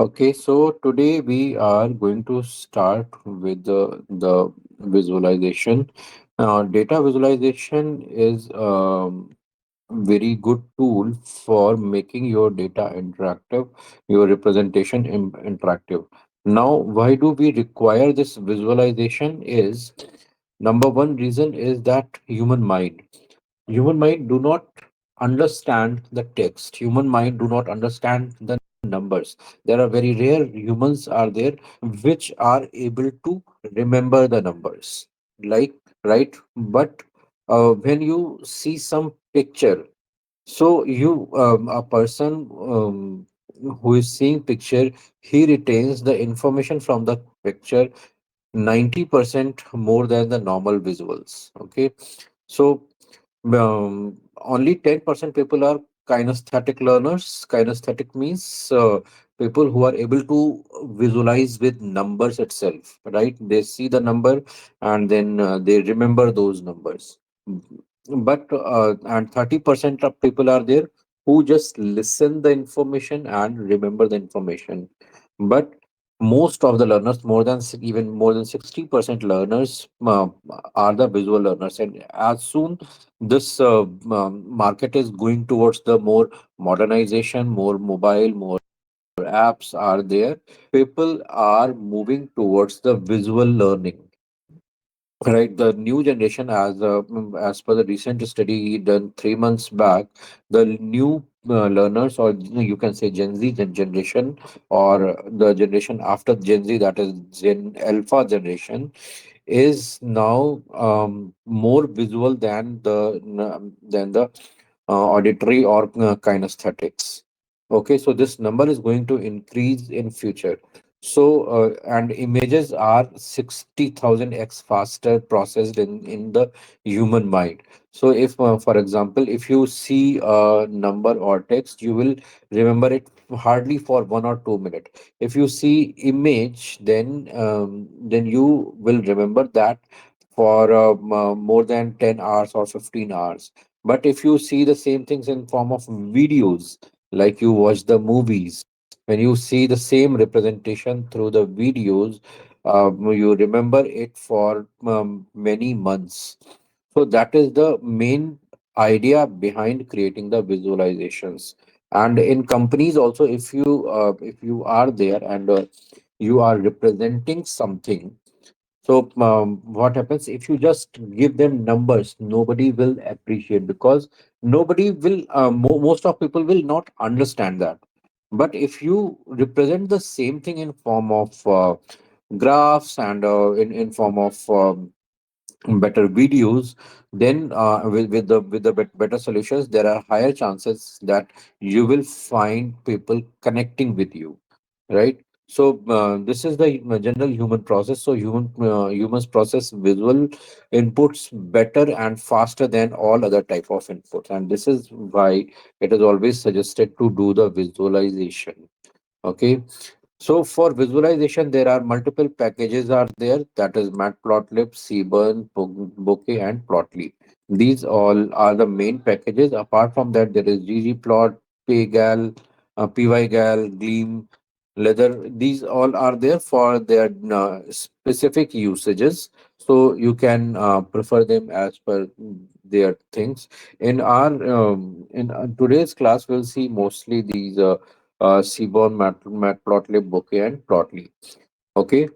Okay, so today we are going to start with the visualization. Data visualization is very good tool for making your data interactive, your representation interactive. Now, why do we require this visualization? Is number one reason is that human mind do not understand the text. Human mind do not understand the numbers. There are very rare humans are there which are able to remember the numbers, like, right? But when you see some picture, so you a person who is seeing picture, he retains the information from the picture 90% more than the normal visuals. Okay, so only 10% people are kinesthetic learners. Kinesthetic means people who are able to visualize with numbers itself, right? They see the number and then they remember those numbers. But and 30% of people are there who just listen the information and remember the information. But most of the learners, even more than 60% learners, are the visual learners. And as soon this market is going towards the more modernization, more mobile, more apps are there, people are moving towards the visual learning. Right, the new generation, as per the recent study done 3 months back, the new learners, or you can say Gen Z generation, or the generation after Gen Z, that is Gen Alpha generation, is now more visual than the auditory or kinesthetics. Okay, so this number is going to increase in future. So and images are 60,000x faster processed in the human mind. So if for example, if you see a number or text, you will remember it hardly for 1 or 2 minutes. If you see image, then you will remember that for more than 10 hours or 15 hours. But if you see the same things in form of videos, like you watch the movies, when you see the same representation through the videos, you remember it for many months. So that is the main idea behind creating the visualizations. And in companies also, if you are there and you are representing something, so what happens if you just give them numbers? Nobody will appreciate, because nobody will. Most of people will not understand that. But if you represent the same thing in form of graphs and in form of better videos, then with the better solutions, there are higher chances that you will find people connecting with you, right? So this is the general human process. So humans process visual inputs better and faster than all other type of inputs, and this is why it is always suggested to do the visualization. Okay, so for visualization, there are multiple packages are there. That is Matplotlib, Seaborn, Bokeh, and Plotly. These all are the main packages. Apart from that, there is ggplot, paygal, pygal, gleam, leather. These all are there for their specific usages. So you can prefer them as per their things. In today's class, we'll see mostly these. Seaborn, Matplotlib, Bokeh, and Plotly. Okay.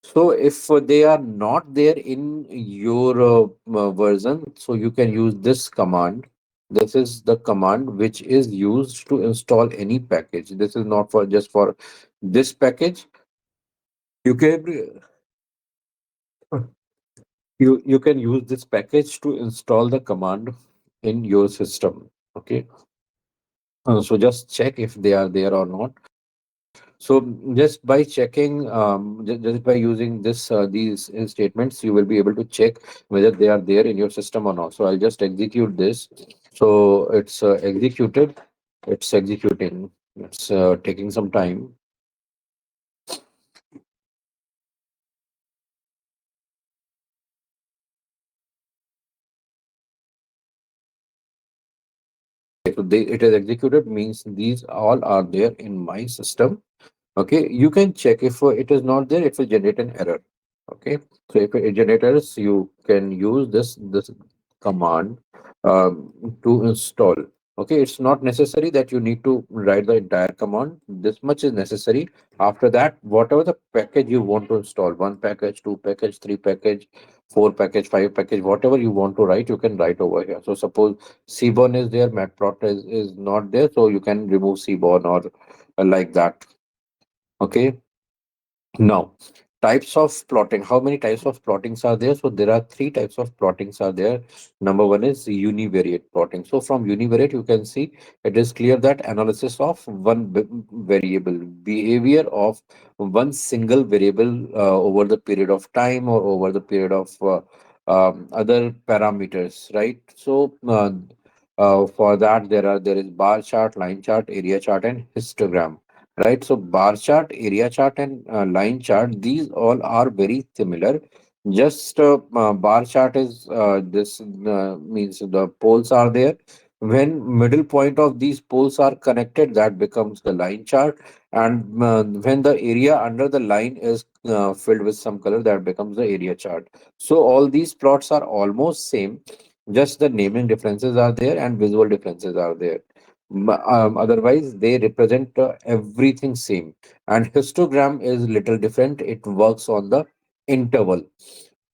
So if they are not there in your version, so you can use this command. This is the command which is used to install any package. This is not for just for this package. You can you can use this package to install the command in your system. Okay. So just check if they are there or not. So just by checking, just by using these statements, you will be able to check whether they are there in your system or not. So I'll just execute this. So it's executed. It's executing. It's taking some time. So it is executed means these all are there in my system. Okay, you can check if it is not there, it will generate an error. Okay, so if it generates, you can use this command to install. Okay, it's not necessary that you need to write the entire command. This much is necessary. After that, whatever the package you want to install, one package, two package, three package, four package, five package, whatever you want to write, you can write over here. So suppose Seaborn is there, Matplotlib is not there, so you can remove Seaborn or like that. Okay. Now, types of plotting. How many types of plottings are there? So there are three types of plottings are there. Number one is univariate plotting. So from univariate, you can see it is clear that analysis of one variable, behavior of one single variable over the period of time or over the period of other parameters, right? So for that, there is bar chart, line chart, area chart, and histogram, right? So bar chart, area chart, and line chart, these all are very similar. Just bar chart is this means the poles are there. When middle point of these poles are connected, that becomes the line chart, and when the area under the line is filled with some color, that becomes the area chart. So all these plots are almost same, just the naming differences are there and visual differences are there. Otherwise, they represent everything same. And histogram is little different. It works on the interval.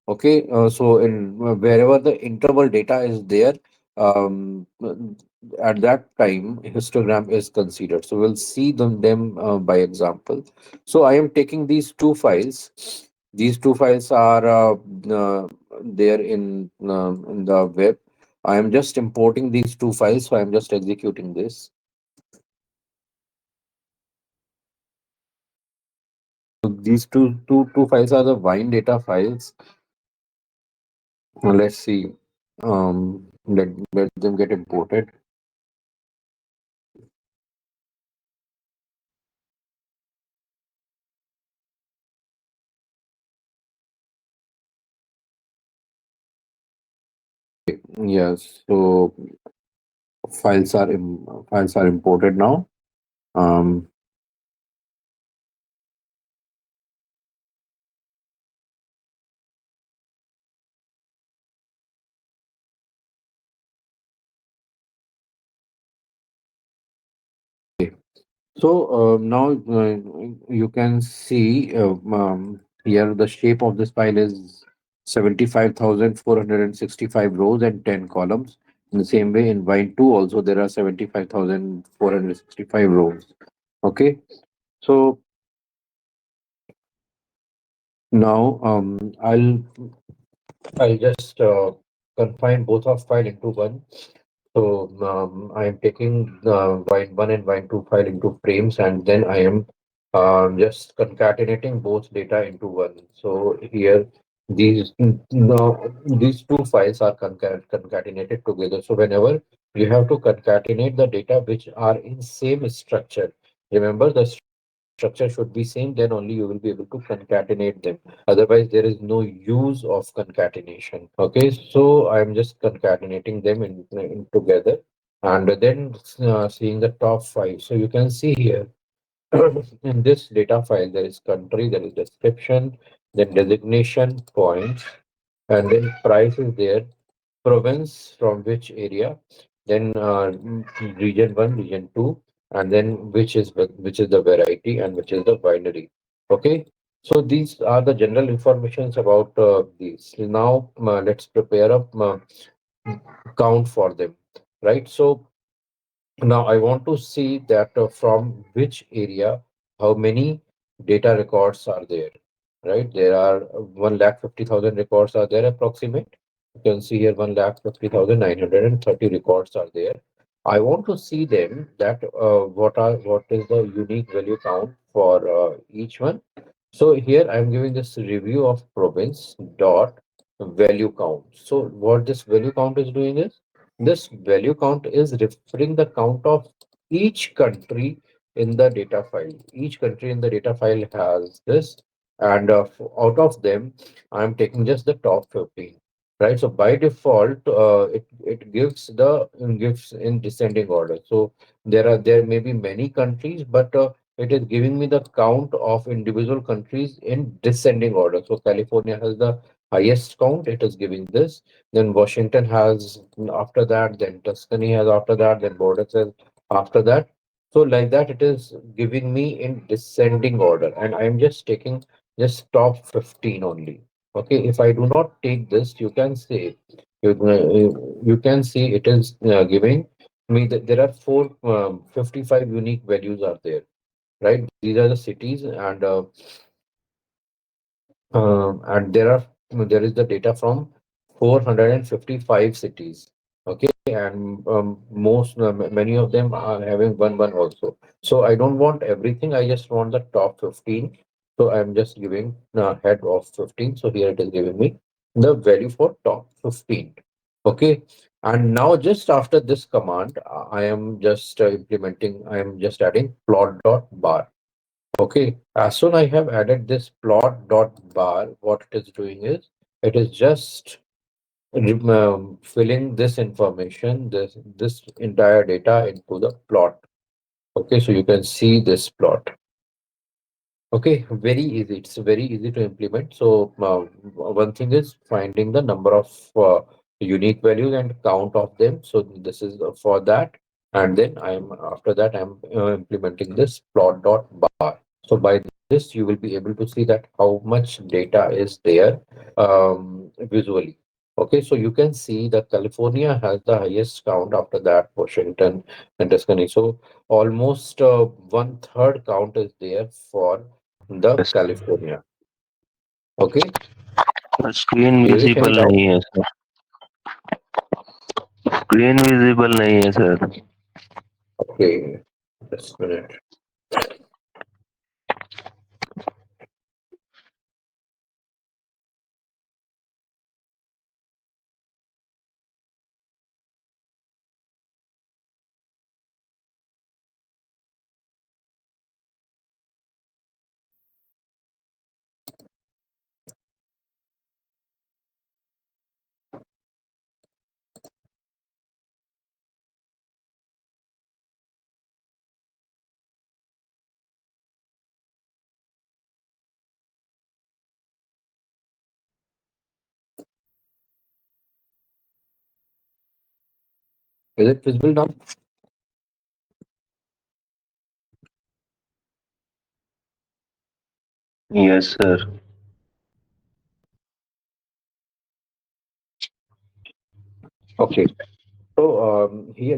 Okay, so in wherever the interval data is there, um, at that time histogram is considered. So we'll see them by example. So I am taking these two files. These two files are there in the web. I am just importing these two files, so I am just executing this. So these two files are the wine data files. Let's see. Let them get imported. Yes. So files are imported now. Um, so now you can see here the shape of this file is 75,465 rows and 10 columns. In the same way, in Wine 2 also there are 75,465 rows. Okay. So now I'll just confine both of file into one. So I am taking the wine one and wine two file into frames, and then I am just concatenating both data into one. So here these two files are concatenated together. So whenever you have to concatenate the data which are in same structure, remember the structure should be same, then only you will be able to concatenate them. Otherwise, there is no use of concatenation. Okay, so I'm just concatenating them in together, and then seeing the top five. So you can see here in this data file, there is country, there is description, then designation, points, and then price is there, province from which area, then region 1, region 2, and then which is the variety and which is the binary. Okay, so these are the general informations about these. Now let's prepare a count for them, right? So now I want to see that from which area, how many data records are there, right? There are 1,50,000 records are there approximate. You can see here 1,50,930 records are there. I want to see them that what is the unique value count for each one. So here I'm giving this review of province dot value count. So what this value count is doing is this value count is referring the count of each country in the data file. Each country in the data file has this, and out of them, I'm taking just the top 15. Right. So by default, it gives in descending order. So there may be many countries, but it is giving me the count of individual countries in descending order. So California has the highest count, it is giving this. Then Washington has after that, then Tuscany has after that, then Bordeaux has after that. So like that, it is giving me in descending order, and I am just taking just top 15 only. Okay, if I do not take this, you can say you can see it is giving me that there are 55 unique values are there, right? These are the cities, and there is the data from 455 cities. Okay, and most many of them are having one also. So I don't want everything. I just want the top 15. So I'm just giving head of 15. So here it is giving me the value for top 15. Okay, and now just after this command, I am just implementing. I am just adding plot dot bar. Okay, as soon I have added this plot dot bar, what it is doing is it is just filling this information, this entire data into the plot. Okay, so you can see this plot. Okay, very easy. It's very easy to implement. So one thing is finding the number of unique values and count of them. So this is for that, and then I'm after that I'm implementing this plot dot bar. So by this you will be able to see that how much data is there visually. Okay, so you can see that California has the highest count. After that, Washington and Tuscany. So almost one third count is there for the Yes. California. Okay, screen is it any visible doubt? नहीं है sir. Screen visible नहीं है sir. Okay, just a minute. Is it visible now? Yes sir. Okay. So here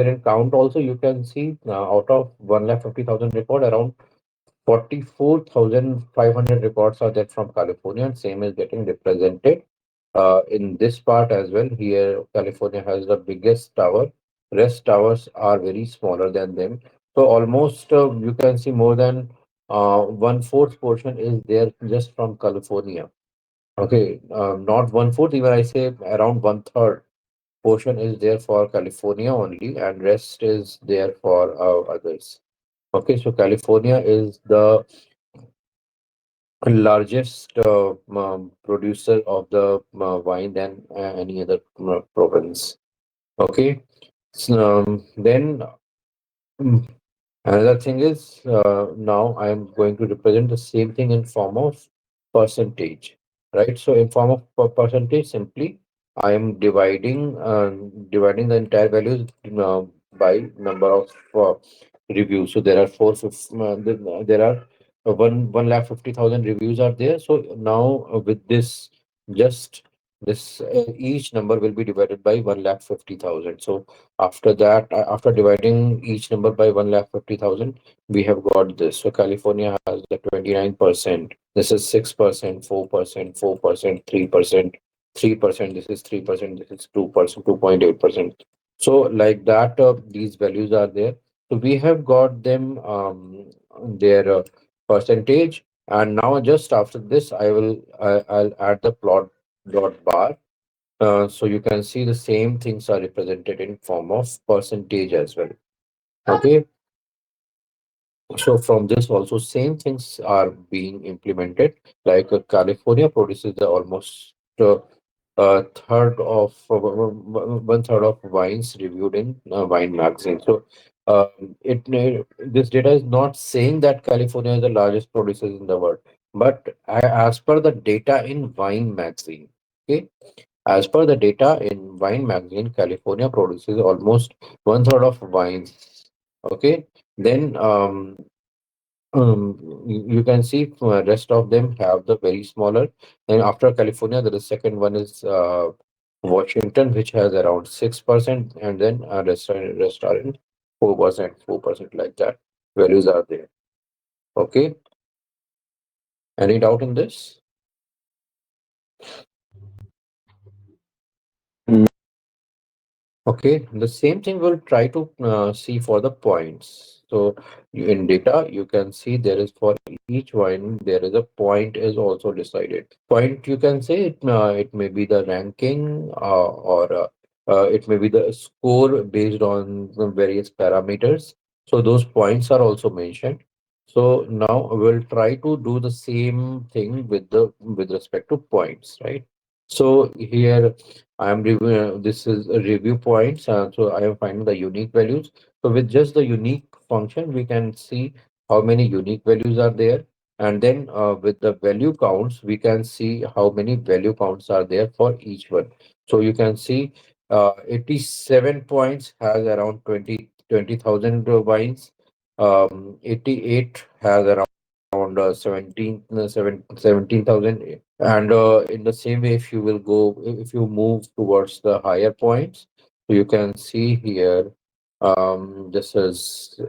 in count also you can see out of 1,50,000 record, around 44,500 records are there from California, and same is getting represented in this part as well. Here, California has the biggest tower. Rest towers are very smaller than them. So almost you can see more than one fourth portion is there just from California. Okay, not one fourth, even I say around one third portion is there for California only, and rest is there for others. Okay, so California is the largest producer of the wine than any other province. Okay, so, then mm, another thing is now I am going to represent the same thing in form of percentage, right? So in form of percentage, simply I am dividing the entire values by number of reviews. So there are there are one lakh 50,000 reviews are there. So now with this, just this each number will be divided by 1,50,000. So after that, after dividing each number by 1,50,000, we have got this. So California has the 29%. This is 6%, 4%, 4%, 3%, 3%. This is 3%. This is 2%, 2.8%. So like that, these values are there. So we have got them their percentage. And now just after this, I'll add the plot dot bar, so you can see the same things are represented in form of percentage as well. Okay. So from this also same things are being implemented. Like California produces the almost third of one third of wines reviewed in Wine magazine. So This data is not saying that California is the largest producers in the world, but as per the data in Wine magazine, okay, as per the data in Wine magazine, California produces almost one third of wines. Okay, then you can see rest of them have the very smaller. And after California, the second one is Washington, which has around 6%, and then restaurant 4%, 4% like that. Values are there. Okay. Any doubt in this? Okay, the same thing we'll try to see for the points. So in data, you can see there is for each one, there is a point is also decided. Point, you can say it may be the ranking or it may be the score based on the various parameters. So those points are also mentioned. So now we'll try to do the same thing with respect to points, right? So here I am review. This is a review points. So I am finding the unique values. So with just the unique function, we can see how many unique values are there, and then with the value counts, we can see how many value counts are there for each one. So you can see 87 points has around 20,000 wines. 88 has around 17,000. And in the same way, if you move towards the higher points, so you can see here, this is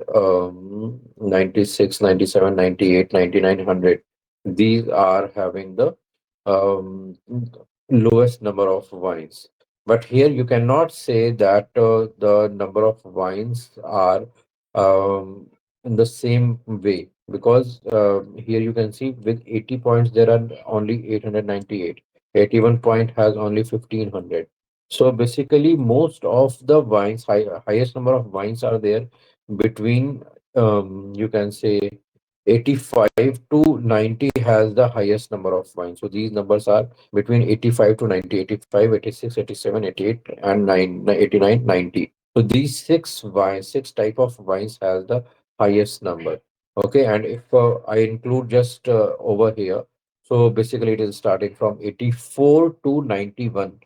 96, 97, 98, 99, 100. These are having the um, lowest number of wines. But here you cannot say that the number of wines are um, in the same way, because here you can see with 80 points there are only 898. 81 point has only 1500. So basically most of the highest number of wines are there between you can say 85 to 90 has the highest number of wines. So these numbers are between 85 to 90, 85, 86, 87, 88, and 89, 90. So these six type of wines has the highest number. Okay, and if I include just over here, so basically it is starting from 84 to 91.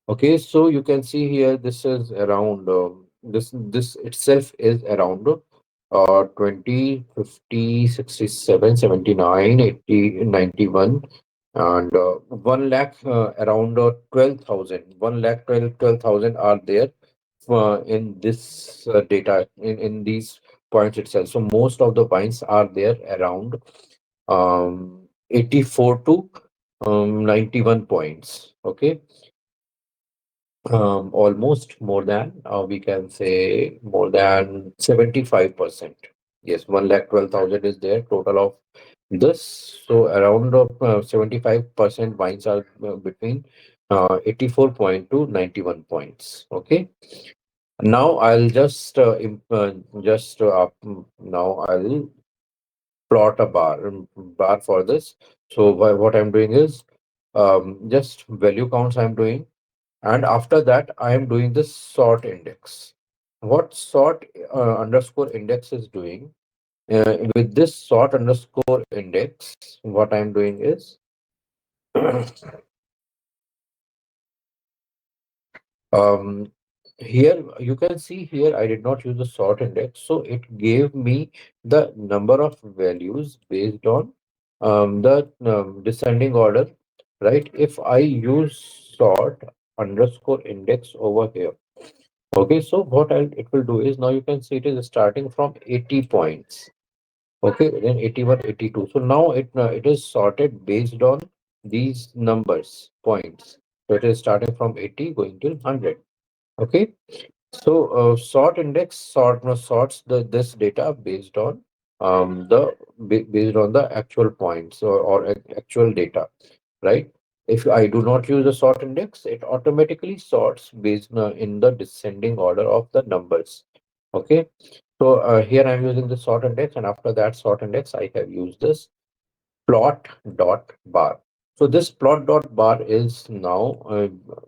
Okay, so you can see here this is around this itself is around 20, 50, 67, 79, 80, 91, and 1 lakh around 12,000. 1 lakh 12,000 are there in this data in these points itself. So most of the wines are there around 84 to 91 points. Okay, almost more than we can say more than 75%. Yes, 1,12,000 is there total of this. So around 75% wines are between 84 point to 91 points. Okay. Now I'll now I'll plot a bar for this. So what I'm doing is just value counts I'm doing, and after that I am doing this sort index. What sort underscore index is doing, with this sort underscore index, what I'm doing is um, here you can see here I did not use the sort index, so it gave me the number of values based on the descending order, right? If I use sort underscore index over here. Okay, so it will do is now you can see it is starting from 80 points. Okay, then 81, 82. So now it is sorted based on these numbers, points. So it is starting from 80 going till 100. Okay, so sort index sorts this data based on based on the actual points or actual data, right? If I do not use the sort index, it automatically sorts based in the descending order of the numbers. Okay, so here I'm using the sort index, and after that sort index, I have used this plot dot bar. So this plot dot bar is now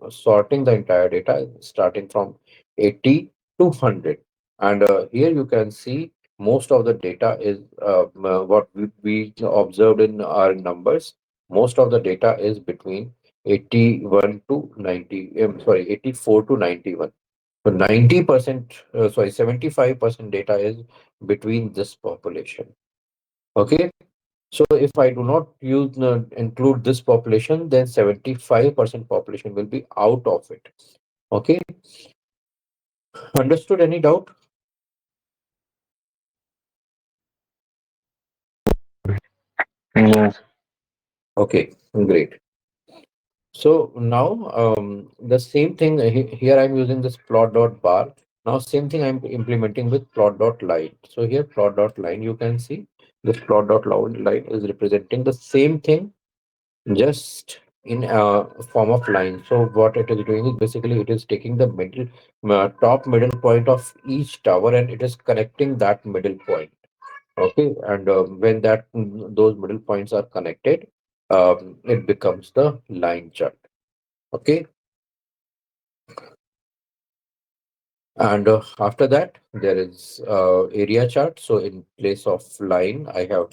sorting the entire data starting from 80 to 100. And here you can see most of the data is what we observed in our numbers. Most of the data is between 81 to 90, sorry, 84 to 91. So 90%, sorry, 75% data is between this population. Okay. So if I do not include this population, then 75% population will be out of it. Okay. Understood? Any doubt? Yes. Okay, great. So now the same thing here I'm using this plot dot bar. Now same thing I'm implementing with plot dot line. So here plot dot line, you can see this plot dot line is representing the same thing, just in a form of line. So what it is doing is basically it is taking the middle top middle point of each tower and it is connecting that middle point. Okay, and when those middle points are connected, it becomes the line chart. Okay, and after that there is area chart. So in place of line, I have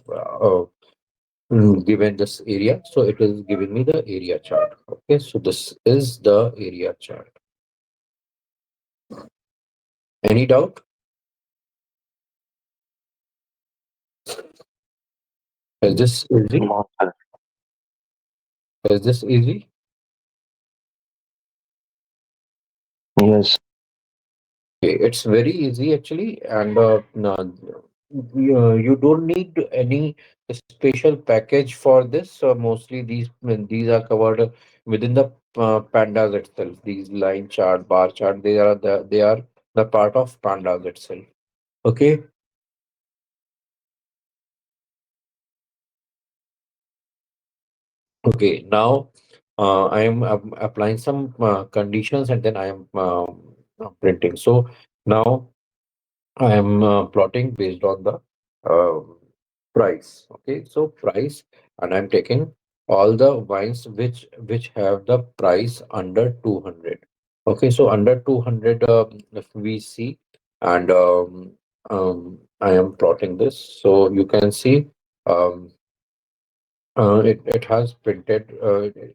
given this area, so it is giving me the area chart. Okay, so this is the area chart. Any doubt? Is this easy? No, sir. Is this easy? Yes. Okay, it's very easy actually, and no, you don't need any special package for this. So mostly these are covered within the pandas itself. These line chart, bar chart, they are the part of pandas itself. Okay, okay. Now I am applying some conditions and then I am printing. So now I am plotting based on the um price. Okay, so price, and I'm taking all the wines which have the price under 200. Okay, so under 200, if we see, and I am plotting this, so you can see um, it has printed,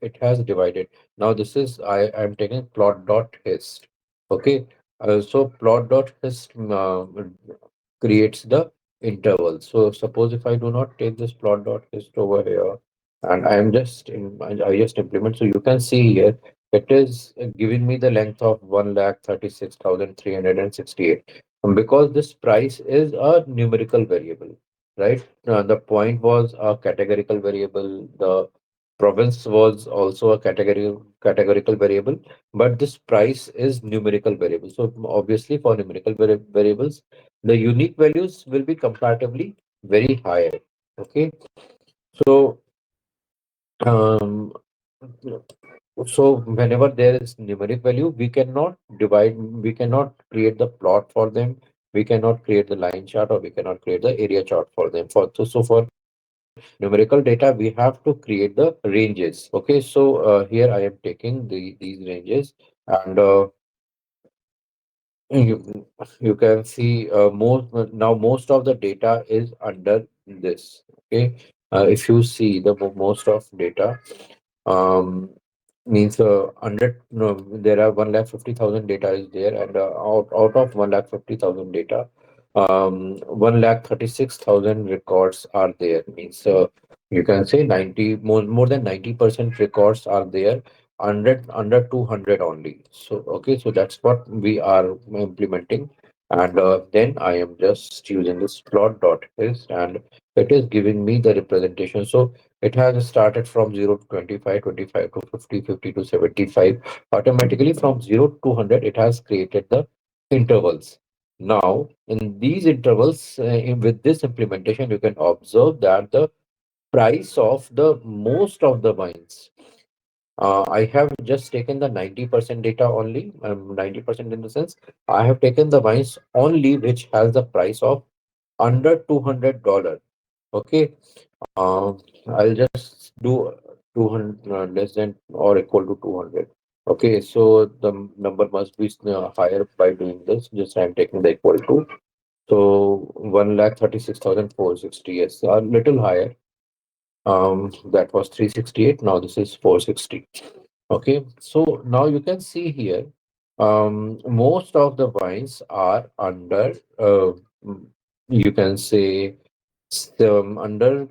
it has divided. Now this is I'm taking plot dot hist. Okay, so plot dot hist creates the interval. So suppose if I do not take this plot dot hist over here, and I just implement. So you can see here it is giving me the length of 1,36,368. Because this price is a numerical variable, right? The point was a categorical variable. The province was also a categorical variable, but this price is numerical variable. So obviously, for numerical variables, the unique values will be comparatively very higher. Okay, so um, so whenever there is numeric value, we cannot create the plot for them. We cannot create the line chart or we cannot create the area chart for them. So for numerical data, we have to create the ranges. Okay, so here I am taking these ranges, and you can see most of the data is under this. Okay, if you see the most of data um means under no, there are 1,50,000 data is there, and out of 1,50,000 data, 1,36,000 records are there. Means you can say 90 more than 90% records are there under 200 only. So okay, so that's what we are implementing, and then I am just using this plot dot hist, and it is giving me the representation. So it has started from 0 to 25, 25 to 50, 50 to 75. Automatically from 0 to 200, it has created the intervals. Now, in these intervals, with this implementation, you can observe that the price of the most of the wines, I have just taken the 90% data only, 90% in the sense, I have taken the wines only which has the price of under $200. Okay, I'll just do 200 less than or equal to 200. Okay, so the number must be higher by doing this. Just I'm taking the equal to. So 1,36,460. Yes, a little higher. That was 368. Now this is 460. Okay, so now you can see here, most of the wines are under, mm, you can say, under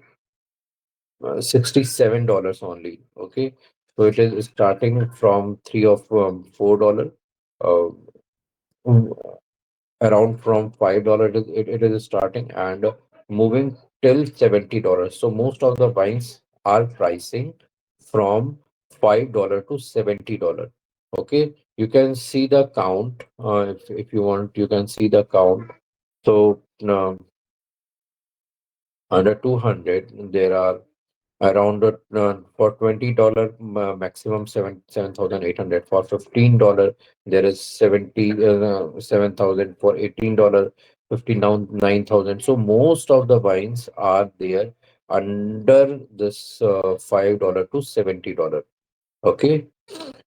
$67 only. Okay, so it is starting from three of $4, uh, mm, around from $5 it is starting and moving till $70. So most of the wines are pricing from $5 to $70. Okay, you can see the count. If you want, you can see the count. So under 200, there are around for $20 maximum 7,800. For $15 there is 7,000. For $18 59,000. So most of the wines are there under this $5 to $70. Okay,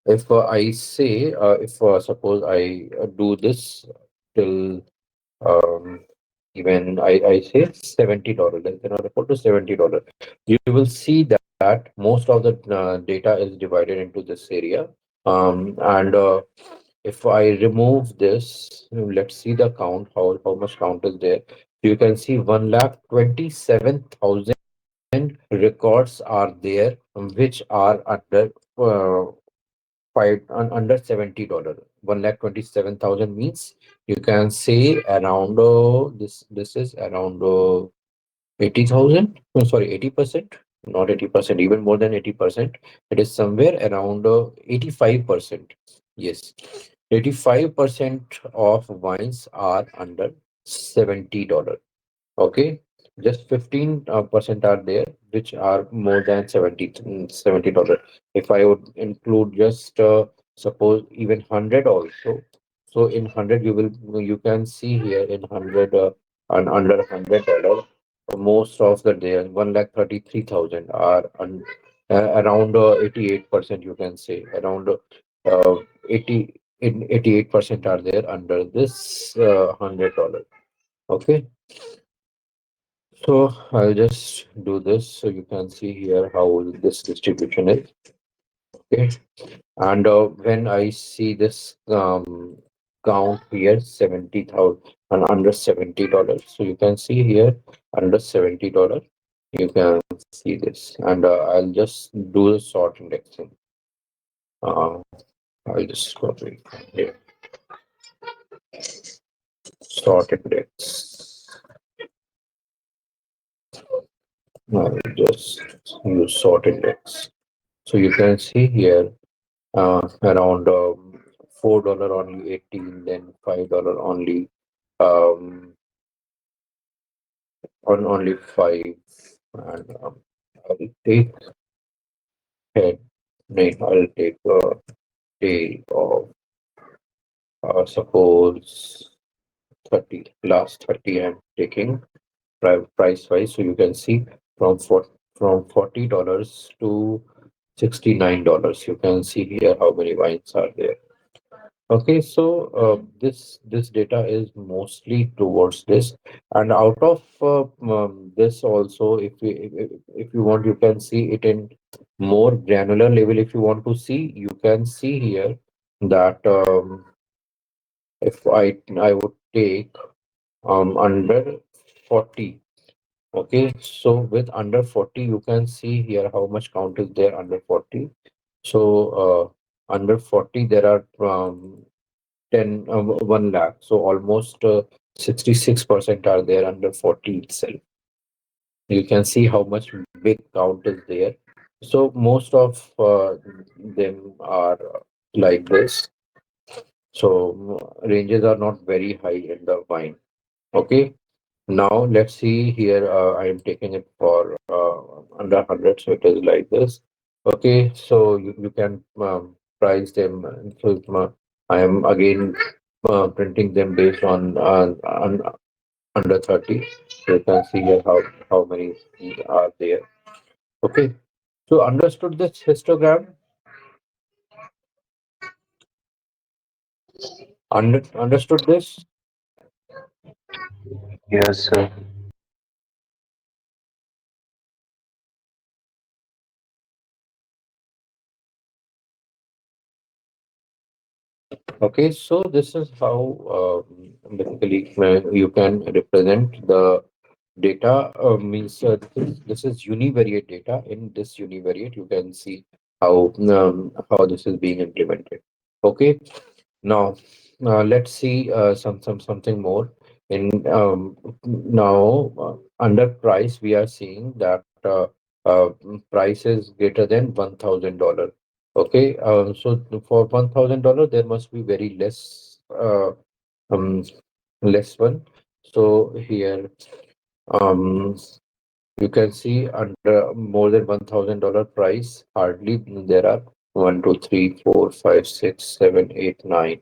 if I say, if suppose I do this till um, even I say $70, less than or equal to $70, you will see that most of the data is divided into this area. And if I remove this, let's see the count, how much count is there. You can see 1,27,000 records are there, which are under under $70. 1,27,000 means you can say around this is around 80,000. No, sorry, 80%, not 80%, even more than 80%. It is somewhere around 85%. Yes, 85% of wines are under $70. Okay, just 15% are there which are more than $70. If I would include just suppose even 100 also, so in 100 you can see here in 100 and under $100, most of the day 1,33,000 are around 88%, you can say around 80 in 88% are there under this $100. Okay, so I'll just do this so you can see here how this distribution is. Okay. And when I see this count here, 70,000 and under $70. So you can see here under $70, you can see this. And I'll just do the sort indexing. Uh, I'll just copy here. Sort index. I'll just use sort index. So you can see here around $4 only 18, then $5 only on only 5, and I'll take head name. I'll take day of suppose 30, last 30 I'm taking price wise, so you can see from from $40 to $69. You can see here how many wines are there. Okay, so this data is mostly towards this, and out of this also, if you want, you can see it in more granular level. If you want to see, you can see here that if I would take under 40. Okay, so with under 40, you can see here how much count is there under 40. So under 40, there are 1 lakh. So almost 66% are there under 40 itself. You can see how much big count is there. So most of them are like this. So ranges are not very high in the wine. Okay. Now let's see here. I am taking it for under 100, so it is like this. Okay, so you can price them. So I am again printing them based on under 30. So you can see here how many are there. Okay, so understood this histogram. Understood this? Yes, sir. Okay, so this is how basically you can represent the data. Means this is univariate data. In this univariate, you can see how this is being implemented. Okay, now let's see something more. In now under price, we are seeing that price is greater than $1,000. Okay, so for $1,000, there must be very um, less one. So here, um, you can see under more than $1,000 price, hardly there are one, two, three, four, five, six, seven, eight, nine.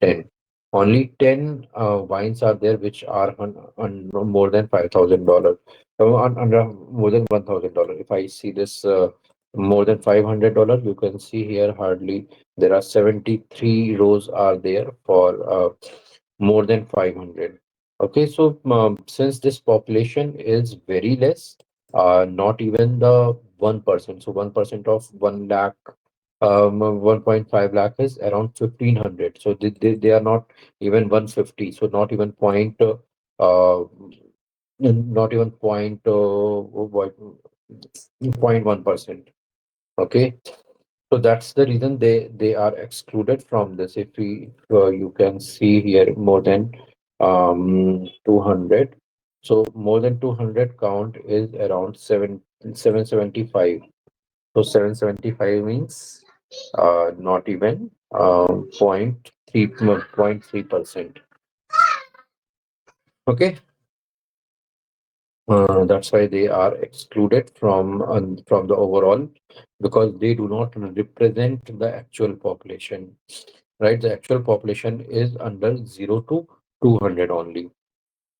10. Only 10 wines are there which are on more than $5,000. Under more than $1,000. If I see this more than $500, you can see here hardly there are 73 rows are there for more than 500. Okay, so since this population is very less, not even the 1%. So 1% of 1 lakh 1.5 lakh is around 1,500. So they are not even 150. So not even uh, not even what, 0.1%. Okay. So that's the reason they are excluded from this. If we you can see here more than 200. So more than 200 count is around 775. So 775 means not even 0.3%. Okay, that's why they are excluded from the overall because they do not represent the actual population. Right, the actual population is under 0 to 200 only.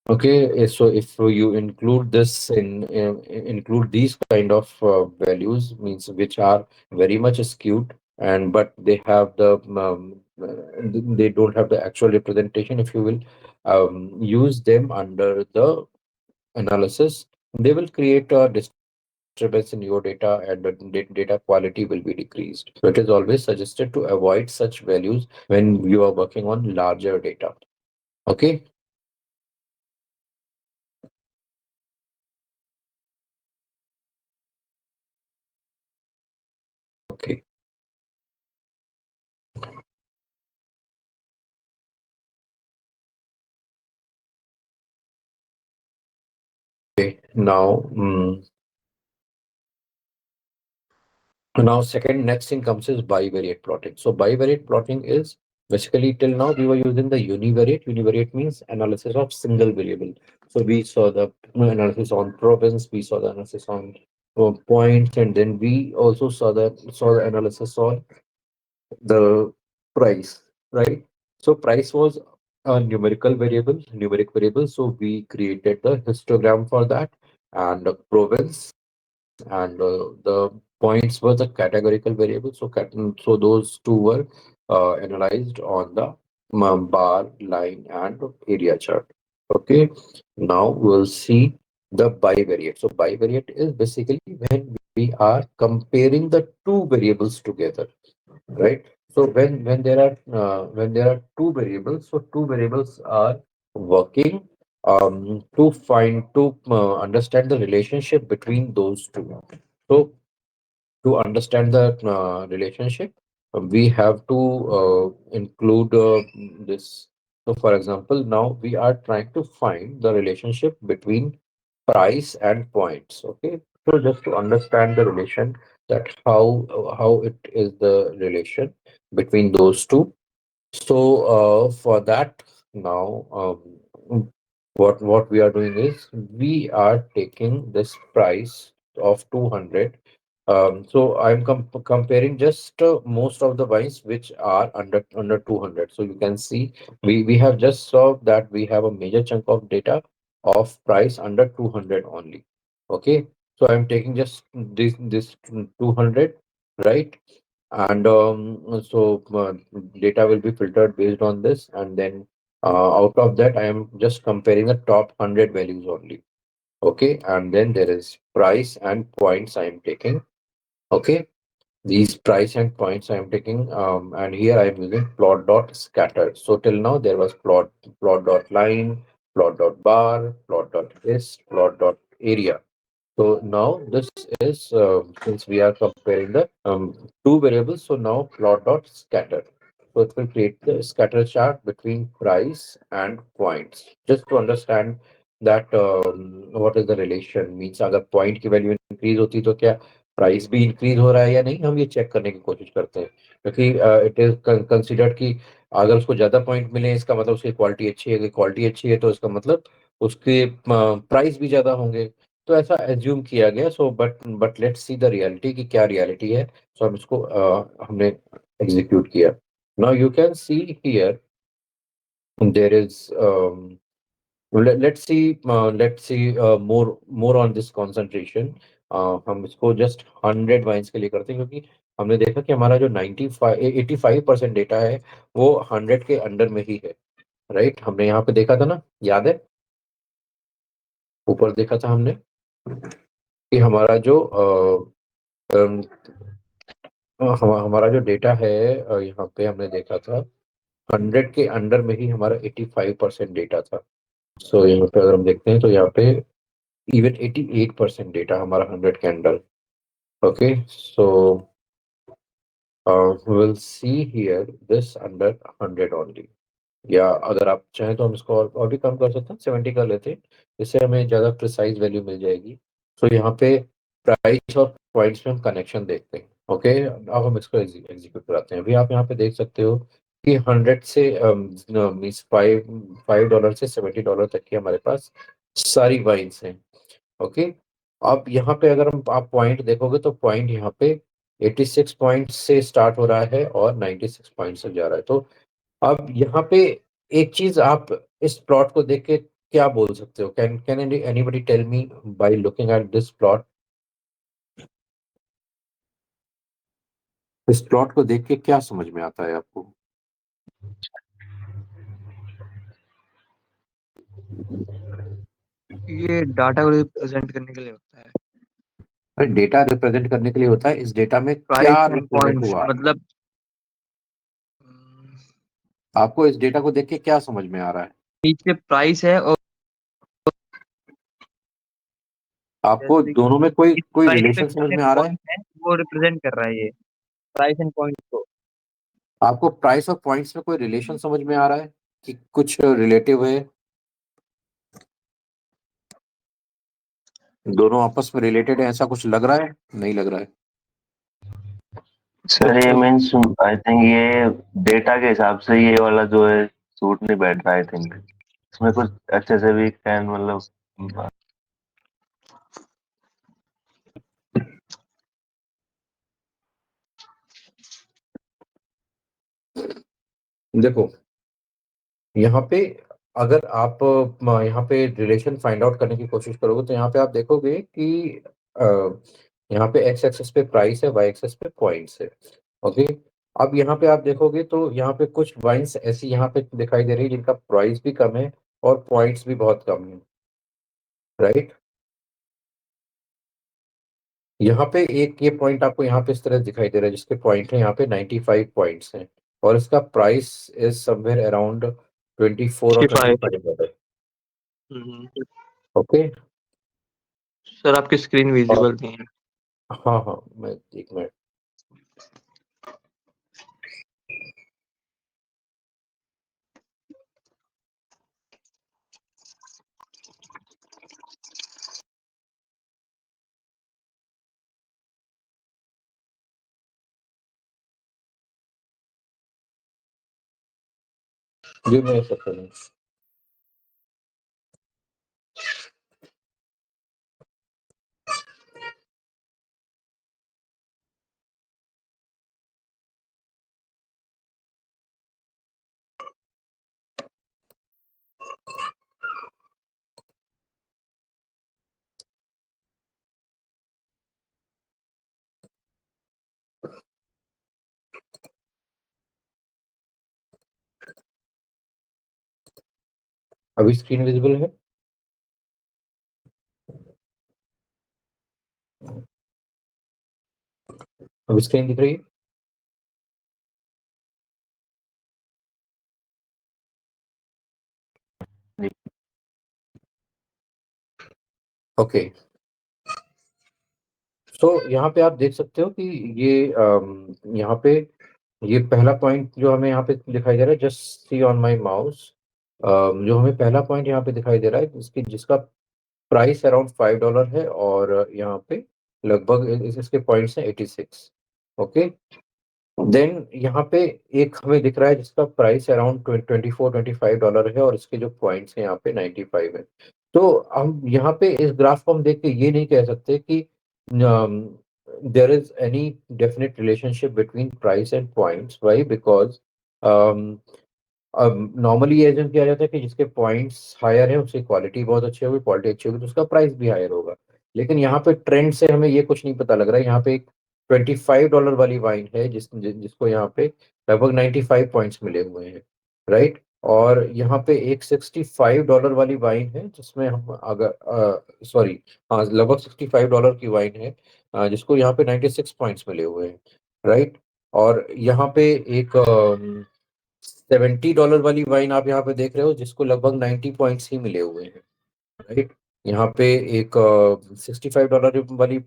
Okay, so if you include this include these kind of values means which are very much skewed and but they have they don't have the actual representation. If you will use them under the analysis, they will create a disturbance in your data and the data quality will be decreased. So it is always suggested to avoid such values when you are working on larger data. Okay. Okay. Okay. Now, now second next thing comes is bivariate plotting. So bivariate plotting is basically till now we were using the univariate. Univariate means analysis of single variable. So we saw the analysis on province, we saw the analysis on points, and then we also saw the analysis on the price, right? So price was a numeric variable. So we created the histogram for that and the province and the points were the categorical variable. So, so those two were analyzed on the bar, line, and area chart. Okay, now we'll see the bivariate. So, bivariate is basically when we are comparing the two variables together, right? So, when there are two variables, so two variables are working to understand the relationship between those two. So to understand the relationship, we have to include this. So for example, now we are trying to find the relationship between price and points. Okay, so just to understand the relation that how it is the relation between those two. So for that now what we are doing is we are taking this price of 200. So I'm comparing just most of the wines which are under 200. So you can see we have just saw that we have a major chunk of data of price under 200 only. Okay, so I'm taking just this 200, right? and data will be filtered based on this, and then out of that I am just comparing the top 100 values only. Okay, and then there is price and points I am taking. Okay, these price and points I am taking, and here I am using plot dot scatter. So till now there was plot dot line, plot dot bar, plot dot is, plot dot area. So now this is, since we are comparing the two variables, so now plot dot scatter. So it will create the scatter chart between price and points. Just to understand that what is the relation, means अगर point की value increase होती तो क्या price भी increase हो रहा है या नहीं, हम ये चेक करने की कोशिश करते हैं, क्योंकि इट इज कंसिडर्ड कि अगर उसको ज्यादा पॉइंट मिले इसका मतलब उसकी क्वालिटी अच्छी है, अगर क्वालिटी अच्छी है तो इसका मतलब उसके प्राइस भी ज्यादा होंगे। तो ऐसा एज्यूम किया गया। So but let's see the reality कि क्या रियलिटी है। सो हम इसको हमने एग्जीक्यूट किया। Now you can see here there is let's see more on this concentration। हम इसको जस्ट 100 वाइन्स के लिए करते हैं, क्योंकि हमने देखा कि हमारा जो 85% डेटा है वो 100 के अंडर में ही है। राइट, हमने यहाँ पे देखा था ना, याद है? ऊपर देखा था हमने कि हमारा जो हमारा जो डेटा है, यहाँ पे हमने देखा था 100 के अंडर में ही हमारा 85% डेटा था। सो यहाँ पे अगर हम देखते हैं तो यहाँ पे इवन 88% डेटा हमारा 100 के under. Okay, so will see here this under 100 only. या अगर आप चाहें तो हम इसको और भी कम कर सकते हैं, 70 कर लेते हैं, इससे हमें ज़्यादा प्रिसाइज वैल्यू मिल जाएगी। सो यहाँ पे प्राइस और पॉइंट्स में हम कनेक्शन देखते हैं। ओके, अब हम इसको एग्जीक्यूट कराते हैं। अभी आप यहाँ पे देख सकते हो कि 100 से मीन्स $5 से $70 तक की हमारे पास सारी वाइन्स हैं। ओके, अब यहाँ पे अगर हम आप पॉइंट देखोगे तो पॉइंट यहाँ पे 86 पॉइंट से स्टार्ट हो रहा है और 96 पॉइंट से जा रहा है। तो अब यहाँ पे एक चीज आप इस प्लॉट को देख के क्या बोल सकते हो? Can can anybody tell me by looking at this plot? इस प्लॉट को देख के क्या समझ में आता है आपको? ये डाटा को रिप्रेजेंट करने के लिए होता है। अरे डेटा रिप्रेजेंट करने के लिए होता है, इस डेटा में प्राइस क्या एंड रिप्रेजेंट पॉइंट्स हुआ? मतलब आपको इस डेटा को देख के क्या समझ में आ रहा है? नीचे प्राइस है और आपको जैसे दोनों कि में कोई इस कोई साइड पे रिलेशन समझ कितने में आ रहा है? पॉइंट है वो रिप्रेजेंट कर रहा है ये प्राइस एंड पॉइंट को। आपको प्राइस और पॉइंट्स में कोई रिलेशन समझ में आ रहा है कि कुछ रिलेटिव है, दोनों आपस में रिलेटेड है, ऐसा कुछ लग रहा है? नहीं लग रहा है। सर ये मीन्स आई थिंक ये डेटा के हिसाब से ये वाला जो है सूट नहीं बैठ रहा। आई थिंक इसमें कुछ अच्छे से भी कैन मतलब देखो, यहाँ पे अगर आप यहाँ पे रिलेशन फाइंड आउट करने की कोशिश करोगे तो यहाँ पे आप देखोगे कि अ, यहाँ पे एक्स एक्सेस पे प्राइस है, वाई एक्सेस पे पॉइंट्स है। ओके, अब यहाँ पे आप देखोगे तो यहाँ पे कुछ वाइन्स ऐसी यहाँ पे दिखाई दे रही है जिनका प्राइस भी कम है और पॉइंट्स भी बहुत कम है। राइट, यहाँ पे एक ये पॉइंट आपको यहाँ पे इस तरह दिखाई दे रहा है जिसके पॉइंट है यहाँ पे 95 पॉइंट्स हैं, और इसका प्राइस इज समवेयर अराउंड 24 और 55। 25 है। हम्म। ओके, सर आपकी स्क्रीन और विजिबल नहीं है। हाँ हाँ, मैं एक मिनट। जी मैं सकता हूँ। अभी स्क्रीन विजिबल है? अभी स्क्रीन दिख रही है? ओके। तो यहाँ पे आप देख सकते हो कि ये यहाँ पे ये पहला पॉइंट जो हमें यहाँ पे दिखाई दे रहा है, just see on my mouse, जो हमें पहला पॉइंट यहाँ पे दिखाई दे रहा है जिसका प्राइस अराउंड $5 है, और यहाँ पे लगभग इसके पॉइंट्स हैं 86। ओके। देन यहाँ पे एक हमें दिख रहा है जिसका प्राइस अराउंड $24-25 है, और इसके जो पॉइंट्स हैं यहाँ पे 95 है। तो हम यहाँ पे इस ग्राफ को हम देख के ये नहीं कह सकते कि there is any definite relationship between price and points. Why? Because अब नॉर्मली ये एज्यूम किया जाता है कि जिसके पॉइंट्स हायर है उसकी क्वालिटी बहुत अच्छी होगी, क्वालिटी अच्छी होगी तो उसका प्राइस भी हायर होगा। लेकिन यहाँ पे ट्रेंड से हमें ये कुछ नहीं पता लग रहा है। यहाँ पे एक $25 वाली वाइन है जिसको यहाँ पे लगभग 95 पॉइंट्स मिले हुए हैं, राइट। और यहाँ पे एक $65 वाली वाइन है जिसमें हम अगर सॉरी, हाँ, लगभग $65 की वाइन है, जिसको यहाँ पे 96 पॉइंट्स मिले हुए हैं, राइट। और यहाँ पे एक $70 वाली वाइन आप यहाँ पे देख रहे हो जिसको लगभग 90 पॉइंट्स ही मिले हुए हैं, राइट। यहाँ पे एक $65 वाली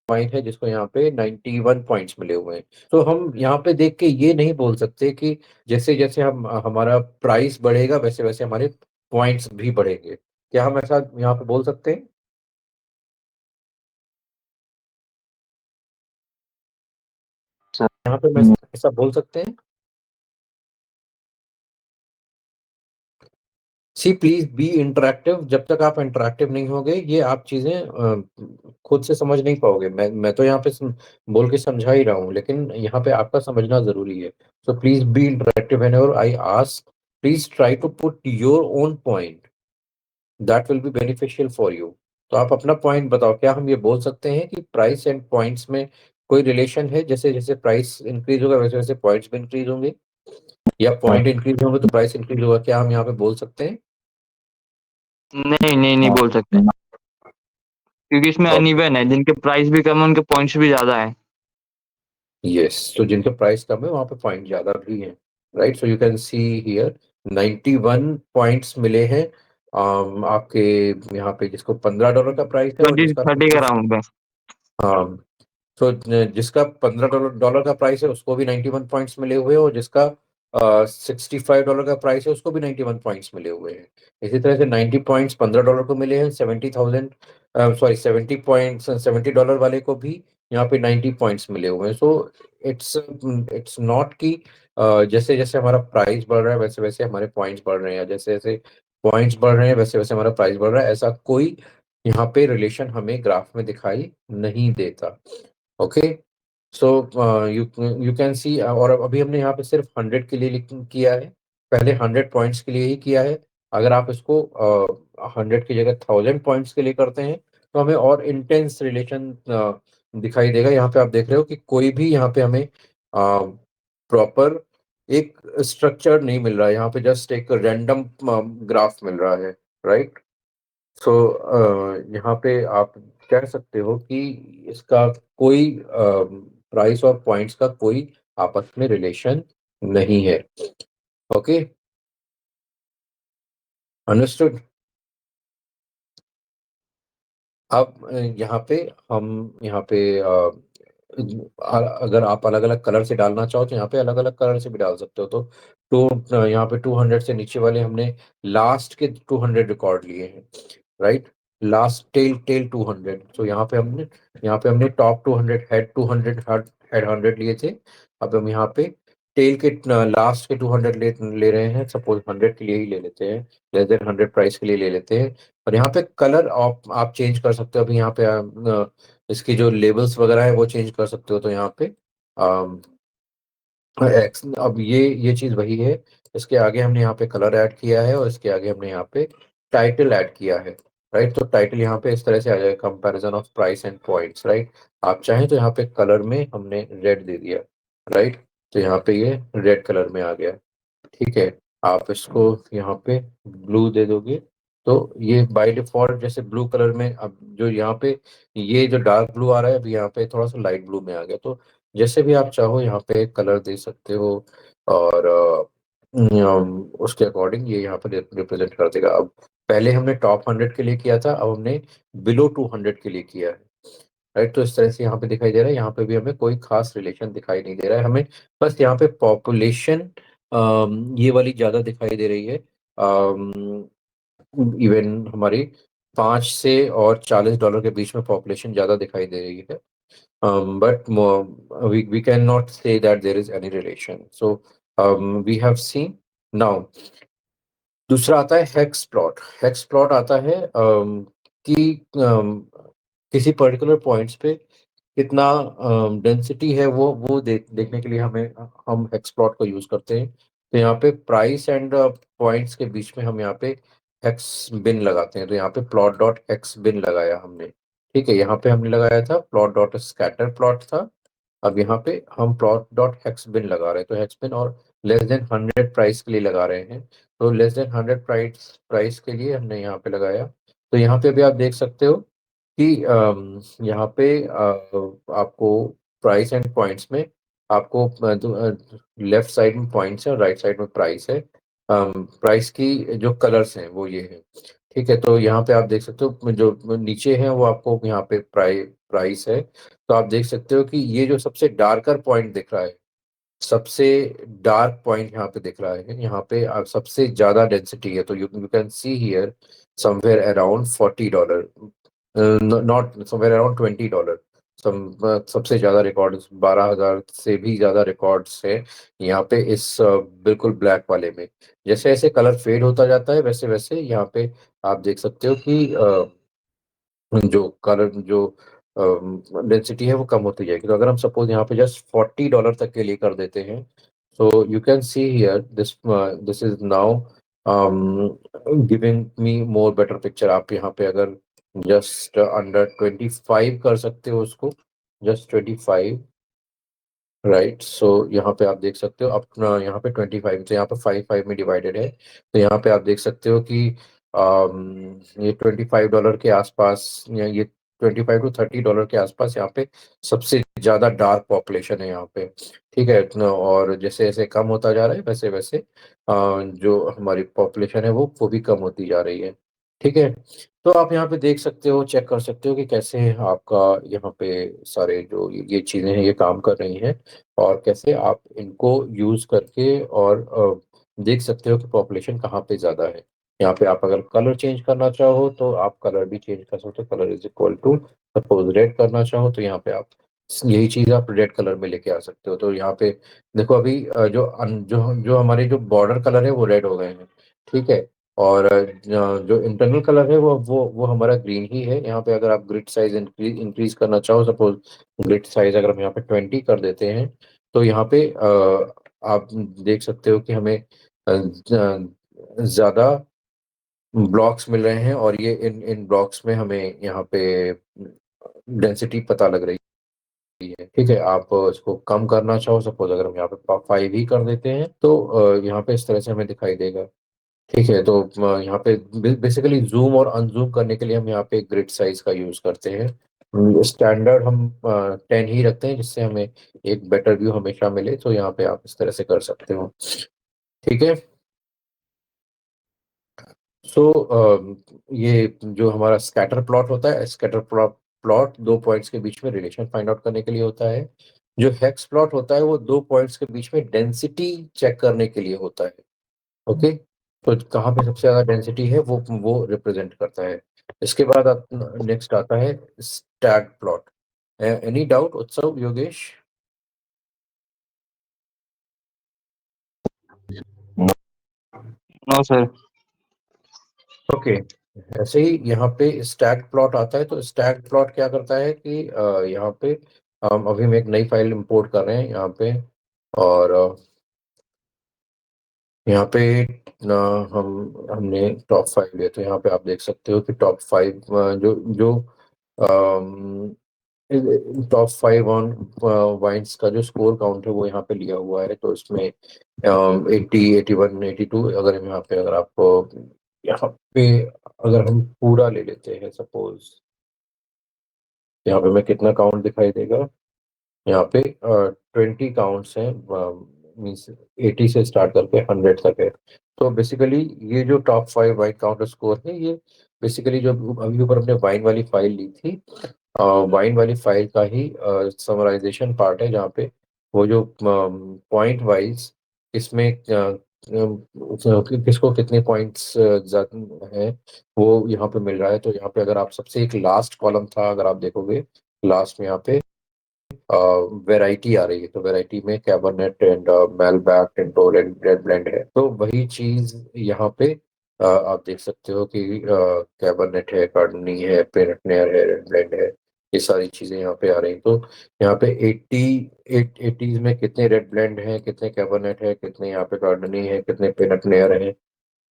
वाइन है जिसको यहाँ पे 91 पॉइंट्स मिले हुए हैं। तो हम यहाँ पे देख के ये नहीं बोल सकते कि जैसे जैसे हम हमारा प्राइस बढ़ेगा वैसे वैसे हमारे पॉइंट्स भी बढ़ेंगे। क्या हम ऐसा यहाँ पे बोल सकते हैं? सर। यहाँ पे मैं ऐसा बोल सकते हैं? सी प्लीज बी इंटरेक्टिव। जब तक आप इंटरेक्टिव नहीं होगे ये आप चीजें खुद से समझ नहीं पाओगे। मैं तो यहाँ पे बोल के समझा ही रहा हूँ, लेकिन यहाँ पे आपका समझना जरूरी है। So please be interactive whenever I ask. Please try to put your own point, that will be beneficial for you. तो आप अपना पॉइंट बताओ। क्या हम ये बोल सकते हैं कि प्राइस एंड पॉइंट्स में कोई रिलेशन है? जैसे जैसे प्राइस इंक्रीज होगा वैसे वैसे पॉइंट्स भी इंक्रीज होंगे, या पॉइंट इंक्रीज होंगे तो प्राइस इंक्रीज होगा? क्या हम यहाँ पे बोल सकते हैं? नहीं नहीं नहीं बोल सकते, क्योंकि इसमें अनइवन है, जिनके प्राइस भी कम है उनके पॉइंट्स भी ज्यादा है। यस, तो जिनके प्राइस कम है वहां पे पॉइंट ज्यादा भी हैं, right. So you can see here 91 points मिले हैं आपके यहाँ पे, जिसको $15 का प्राइस है और 20-30 का राउंड है। हाँ, तो जिसका $15 का प्राइस है उसको भी 91 पॉइंट्स मिले हुए हैं, और जिसका $65 का प्राइस है उसको भी 91 पॉइंट्स मिले हुए हैं। इसी तरह से 90 पॉइंट्स $15 को मिले हैं, 70,000 सॉरी 70 पॉइंट्स $70 वाले को भी यहाँ पे 90 पॉइंट्स मिले हुए हैं। सो इट्स इट्स नॉट कि जैसे जैसे हमारा प्राइस बढ़ रहा है वैसे वैसे हमारे पॉइंट्स बढ़ रहे हैं, या जैसे जैसे पॉइंट्स बढ़ रहे हैं वैसे वैसे हमारा प्राइस बढ़ रहा है। ऐसा कोई यहाँ पे रिलेशन हमें ग्राफ में दिखाई नहीं देता। Okay. So you you can सी, और अभी हमने यहाँ पे सिर्फ 100 के लिए किया है, पहले 100 पॉइंट्स के लिए ही किया है। अगर आप इसको 100 की जगह 1000 पॉइंट्स के लिए करते हैं तो हमें और इंटेंस रिलेशन दिखाई देगा। यहाँ पे आप देख रहे हो कि कोई भी यहाँ पे हमें प्रॉपर एक स्ट्रक्चर नहीं मिल रहा है, यहाँ पे जस्ट एक रैंडम ग्राफ मिल रहा है, राइट। सो यहाँ पे आप कह सकते हो कि इसका कोई प्राइस और पॉइंट्स का कोई आपस में रिलेशन नहीं है। Okay, understood. अब यहाँ पे हम यहाँ पे अगर आप अलग अलग कलर से डालना चाहो तो यहाँ पे अलग अलग कलर से भी डाल सकते हो। तो यहाँ पे 200 से नीचे वाले हमने लास्ट के 200 रिकॉर्ड लिए हैं, राइट। Last tell tell 200। तो यहाँ पे हमने टॉप 200, हेड 100 लिए थे। अब हम यहाँ पे टेल के लास्ट के 200 ले रहे हैं। सपोज 100 के लिए ही ले लेते हैं, लेस देन 100 प्राइस के लिए ले लेते हैं। और यहाँ पे कलर आप चेंज कर सकते हो। अभी यहाँ पे इसकी जो लेबल्स वगैरह है वो चेंज कर सकते हो। तो यहाँ पे अब ये चीज वही है। इसके आगे हमने यहाँ पे कलर ऐड किया है, और इसके आगे हमने यहाँ पे टाइटल ऐड किया है, राइट। तो टाइटल यहाँ पे इस तरह से आ जाएगा, comparison of price and points, right. आप चाहें तो यहाँ पे कलर में हमने रेड दे दिया, राइट। तो यहाँ पे ये रेड कलर में आ गया, ठीक है। आप इसको यहाँ पे ब्लू दे दोगे तो ये बाय डिफॉल्ट जैसे ब्लू कलर में, अब जो यहाँ पे ये जो डार्क ब्लू आ रहा है, अभी यहाँ पे थोड़ा सा लाइट ब्लू में आ गया, तो जैसे भी आप चाहो यहाँ पे कलर दे सकते हो, और उसके अकॉर्डिंग ये यहाँ पे रिप्रेजेंट कर देगा। अब पहले हमने टॉप 100 के लिए किया था, अब हमने बिलो 200 के लिए किया है, राइट। तो इस तरह से यहाँ पे दिखाई दे रहा है, यहाँ पे भी हमें कोई खास रिलेशन दिखाई नहीं दे रहा है, हमें बस यहाँ पे पॉपुलेशन ये वाली ज्यादा दिखाई दे रही है। इवन हमारी 5 से और 40 डॉलर के बीच में पॉपुलेशन ज्यादा दिखाई दे रही है, but we cannot say that there is any relation. So we have seen now. दूसरा आता है हेक्स प्लॉट। हेक्स प्लॉट आता है कि किसी पर्टिकुलर पॉइंट्स पे कितना डेंसिटी है, वो देखने के लिए हम हेक्स प्लॉट को यूज करते हैं। तो यहाँ पे प्राइस एंड पॉइंट्स के बीच में हम यहाँ पे हेक्स बिन लगाते हैं। तो यहाँ पे प्लॉट डॉट हेक्स बिन लगाया हमने, ठीक है। यहाँ पे हमने लगाया था प्लॉट डॉट स्कैटर प्लॉट था, अब यहाँ पे हम प्लॉट डॉट हेक्स बिन लगा रहे हैं। तो हेक्स बिन और लेस देन 100 प्राइस के लिए लगा रहे हैं, तो लेस देन 100 प्राइस के लिए हमने यहाँ पे लगाया। तो यहाँ पे भी आप देख सकते हो कि यहाँ पे आपको प्राइस एंड पॉइंट्स में आपको लेफ्ट साइड में पॉइंट्स है और राइट साइड में प्राइस है। प्राइस की जो कलर्स हैं वो ये है, ठीक है। तो यहाँ पे आप देख सकते हो जो नीचे है वो आपको यहाँ पे प्राइस है। तो आप देख सकते हो कि ये जो सबसे डार्कर पॉइंट दिख रहा है, सबसे डार्क पॉइंट यहाँ पे दिख रहा है, यहाँ पे आप सबसे ज्यादा डेंसिटी है। तो you can see here somewhere around $40, not somewhere around $20। सबसे ज्यादा रिकॉर्ड 12,000 से भी ज्यादा रिकॉर्ड्स है यहाँ पे इस बिल्कुल ब्लैक वाले में। जैसे जैसे कलर फेड होता जाता है वैसे वैसे यहाँ पे आप देख सकते हो कि जो कलर जो डेंसिटी है वो कम होती जाएगी। तो अगर हम सपोज यहाँ पे जस्ट $40 तक के लिए कर देते हैं, so you can see here this is now giving me more better picture. आप यहाँ पे अगर जस्ट अंडर 25 कर सकते हो उसको, जस्ट 25, राइट। सो यहाँ पे आप देख सकते हो अपना यहाँ पे 25, तो यहाँ पे 5 में डिवाइडेड है। तो यहाँ पे आप देख सकते हो कि ये $25 के आसपास, या ये $25 to $30 के आसपास यहाँ पे सबसे ज्यादा डार्क पॉपुलेशन है यहाँ पे, ठीक है। और जैसे जैसे कम होता जा रहा है वैसे वैसे जो हमारी पॉपुलेशन है वो भी कम होती जा रही है, ठीक है। तो आप यहाँ पे देख सकते हो, चेक कर सकते हो कि कैसे आपका यहाँ पे सारे जो ये चीजें हैं ये काम कर रही हैं, और कैसे आप इनको यूज करके और देख सकते हो कि पॉपुलेशन कहाँ पे ज्यादा है। यहाँ पे आप अगर कलर चेंज करना चाहो तो आप कलर भी चेंज कर सकते हो। Colour is equal to suppose red करना चाहो तो यहाँ पे आप यही चीज आप रेड कलर में लेके आ सकते हो। तो यहाँ पे देखो अभी जो हमारे जो बॉर्डर कलर है वो रेड हो गए हैं, ठीक है। और जो इंटरनल कलर है वो हमारा ग्रीन ही है। यहाँ पे अगर आप ग्रिड साइज इंक्रीज करना चाहो, सपोज ग्रिड साइज अगर हम यहाँ पे 20 कर देते हैं, तो यहाँ पे आप देख सकते हो कि हमें ज्यादा ब्लॉक्स मिल रहे हैं, और ये इन इन ब्लॉक्स में हमें यहाँ पे डेंसिटी पता लग रही है, ठीक है। आप इसको कम करना चाहो, सपोज अगर हम यहाँ पे 5 ही कर देते हैं, तो यहाँ पे इस तरह से हमें दिखाई देगा, ठीक है। तो यहाँ पे बेसिकली जूम और अनजूम करने के लिए हम यहाँ पे ग्रिड साइज का यूज करते हैं। स्टैंडर्ड हम 10 ही रखते हैं जिससे हमें एक बेटर व्यू हमेशा मिले। तो यहाँ पे आप इस तरह से कर सकते हो, ठीक है। सो ये जो हमारा स्कैटर प्लॉट होता है, स्कैटर प्लॉट 2 पॉइंट्स के बीच में रिलेशन फाइंड आउट करने के लिए होता है। जो हेक्स प्लॉट होता है वो 2 पॉइंट्स के बीच में डेंसिटी चेक करने के लिए होता है, ओके। तो कहाँ पे सबसे ज्यादा डेंसिटी है वो रिप्रेजेंट करता है। इसके बाद नेक्स्ट आता है स्टैग प्लॉट। एनी डाउट उत्सव, योगेश? No sir. ओके। ऐसे ही यहाँ पे स्टैग प्लॉट आता है। तो स्टैग प्लॉट क्या करता है कि यहाँ पे अभी हम एक नई फाइल इंपोर्ट कर रहे हैं यहाँ पे, और यहाँ पे हमने टॉप 5 लिया। तो यहाँ पे आप देख सकते हो कि टॉप 5 जो जो टॉप 5 ऑन वाइन्स का जो स्कोर काउंट है वो यहाँ पे लिया हुआ है। तो इसमें 80, 81, 82, अगर हम यहाँ पे अगर आप यहाँ पे अगर हम पूरा ले लेते हैं, सपोज यहाँ पे मैं कितना काउंट दिखाई देगा, यहाँ पे 20 काउंट्स हैं, मीन्स 80 से स्टार्ट करके 100 तक है। तो बेसिकली ये जो टॉप 5 वाइन काउंटर स्कोर है, ये बेसिकली जो अभी ऊपर हमने वाइन वाली फाइल ली थी, वाइन वाली फाइल का ही समराइजेशन पार्ट है, जहाँ पे वो जो पॉइंट वाइज इसमें किसको कितने पॉइंट्स हैं वो यहाँ पे मिल रहा है। तो यहाँ पे अगर आप सबसे एक लास्ट कॉलम था, अगर आप देखोगे लास्ट में यहाँ पे वैरायटी आ रही है, तो वैरायटी में कैबरनेट एंड मेलबैक टिंटोल एंड रेड ब्लेंड है। तो वही चीज यहाँ पे आप देख सकते हो कि कैबरनेट है, कार्डनी है, पेनेट है, रेड ब्लेंड है, ये सारी चीजें यहाँ पे आ रही हैं। तो यहाँ पे 80 में कितने रेड ब्लेंड हैं, कितने कैबरनेट है, कितने यहाँ पे कार्डनी है, कितने पेनेट है,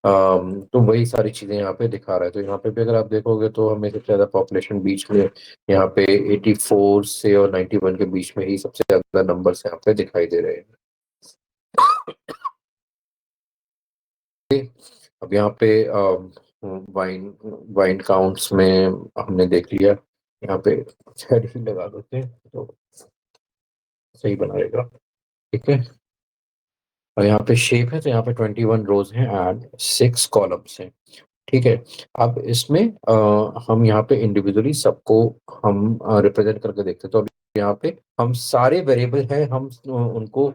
तो वही सारी चीजें यहाँ पे दिखा रहा है। तो यहाँ पे भी अगर आप देखोगे तो हमें सबसे ज्यादा पॉपुलेशन बीच में यहाँ पे 84 से और 91 के बीच में ही सबसे ज्यादा नंबर्स यहाँ पे दिखाई दे रहे हैं। अब यहाँ पे वाइन वाइन काउंट्स में हमने देख लिया, यहाँ पे हेड ही लगा देते हैं तो सही बनाएगा। ठीक है, और यहाँ पे शेप है, तो यहाँ पे 21 रोज हैं एंड 6 कॉलम्स हैं। ठीक है, अब इसमें हम यहाँ पे इंडिविजुअली सबको हम रिप्रेजेंट करके देखते हैं। तो अब यहाँ पे हम सारे वेरिएबल हैं, हम उनको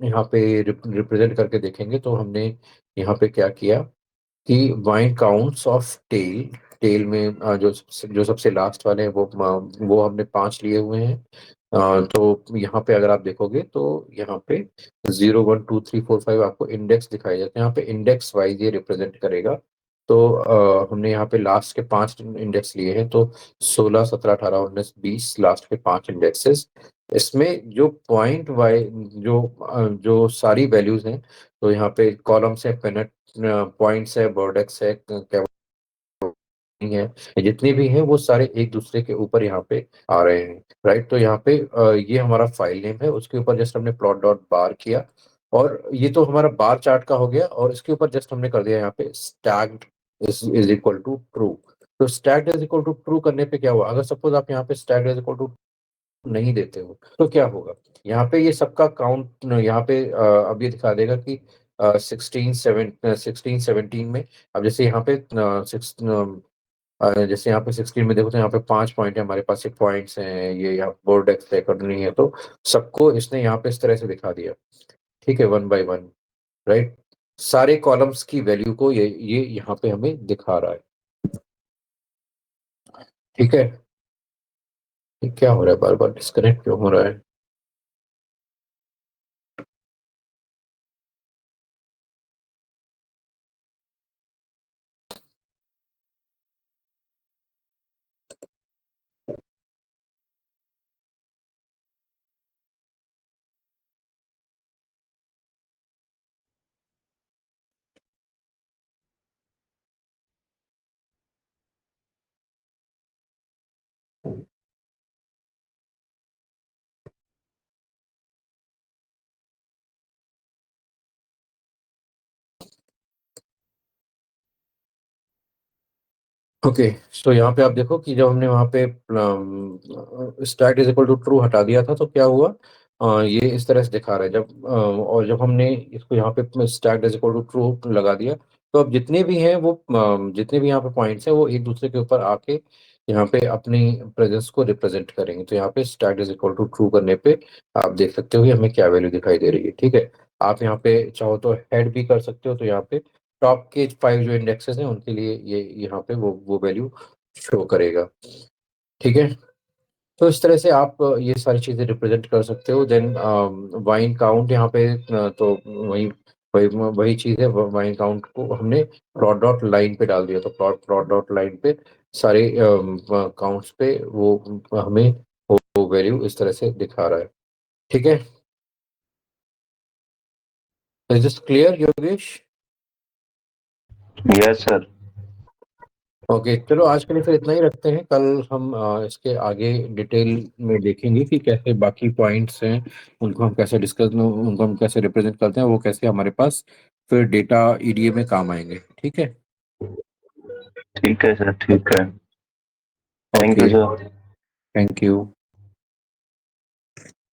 यहाँ पे रिप्रेजेंट करके देखेंगे। तो हमने यहाँ पे क्या किया कि wine counts of tail, tail में जो सबसे लास्ट वाले हैं वो हमने 5 लिए हुए हैं। तो यहाँ पे अगर आप देखोगे तो यहाँ पे 0, 1, 2, 3, 4, 5 आपको इंडेक्स दिखाई जाते हैं। यहाँ पे इंडेक्स वाइज ये रिप्रेजेंट करेगा। तो हमने यहाँ पे लास्ट के 5 इंडेक्स लिए हैं, तो 16, 17, 18, 19, 20 लास्ट के 5 इंडेक्सेस। इसमें जो पॉइंट वाइज जो सारी वैल्यूज हैं, तो यहाँ पे कॉलम्स है, पेनट पॉइंट्स है, बॉर्डेक्स है, है, जितने भी हैं वो सारे एक दूसरे के ऊपर यहाँ पे आ रहे हैं। राइट, तो यहाँ पे ये हमारा फाइल नेम है, उसके ऊपर जस्ट हमने प्लॉट डॉट बार किया, और ये तो हमारा बार चार्ट का हो गया, और इसके ऊपर जस्ट हमने कर दिया यहाँ पे स्टैग्ड इज इक्वल टू ट्रू। तो स्टैग्ड इज इक्वल टू ट्रू करने पे क्या हुआ, अगर सपोज आप यहाँ पे स्टैग्ड इज इक्वल टू नहीं देते हो तो क्या होगा, यहाँ पे ये सबका काउंट यहाँ पे अब ये दिखा देगा कि 16 17 में, अब जैसे यहाँ पे जैसे यहाँ पे 16 में देखो तो यहाँ पे 5 पॉइंट है हमारे पास, 6 पॉइंट्स हैं, ये यहाँ बोर्ड एक्स तय करनी है, तो सबको इसने यहाँ पे इस तरह से दिखा दिया। ठीक है, 1 बाय 1, राइट, सारे कॉलम्स की वैल्यू को ये यहाँ पे हमें दिखा रहा है। ठीक है, ये क्या हो रहा है, बार बार डिस्कनेक्ट क्यों हो रहा है। ओके, सो यहाँ पे आप देखो कि जब हमने वहाँ पे stat is equal to true हटा दिया था तो क्या हुआ, ये इस तरह से दिखा रहा है। और जब हमने इसको यहाँ पे stat is equal to true लगा दिया, तो अब जितने भी हैं वो जितने भी यहाँ पे पॉइंट्स हैं वो एक दूसरे के ऊपर आके यहाँ पे अपनी प्रेजेंस को रिप्रेजेंट करेंगे। तो यहाँ पे stat is equal to true करने पे आप देख सकते हो कि हमें क्या वैल्यू दिखाई दे रही है। ठीक है, आप यहाँ पे चाहो तो हेड भी कर सकते हो, तो यहाँ पे टॉप के 5 जो इंडेक्सेस हैं उनके लिए ये यहाँ पे वो वैल्यू शो करेगा। ठीक है, तो इस तरह से आप ये सारी चीजें रिप्रेजेंट कर सकते हो। देन वाइन काउंट यहाँ पे तो वही वही वही चीज है, वाइन काउंट को हमने प्लॉट डॉट लाइन पे डाल दिया, तो प्लॉट प्लॉट डॉट लाइन पे सारे काउंट्स पे वो हमें वो वैल्यू इस तरह से दिखा रहा है। ठीक है, is this clear Yogesh? Yes sir. Okay, चलो आज के लिए फिर इतना ही रखते हैं। कल हम इसके आगे डिटेल में देखेंगे कि कैसे बाकी पॉइंट्स हैं, उनको हम कैसे डिस्कस, उनको हम कैसे रिप्रेजेंट करते हैं, वो कैसे हमारे पास फिर डेटा ईडीए में काम आएंगे। ठीक है। ठीक है सर, ठीक है। Thank okay, you sir. Thank you.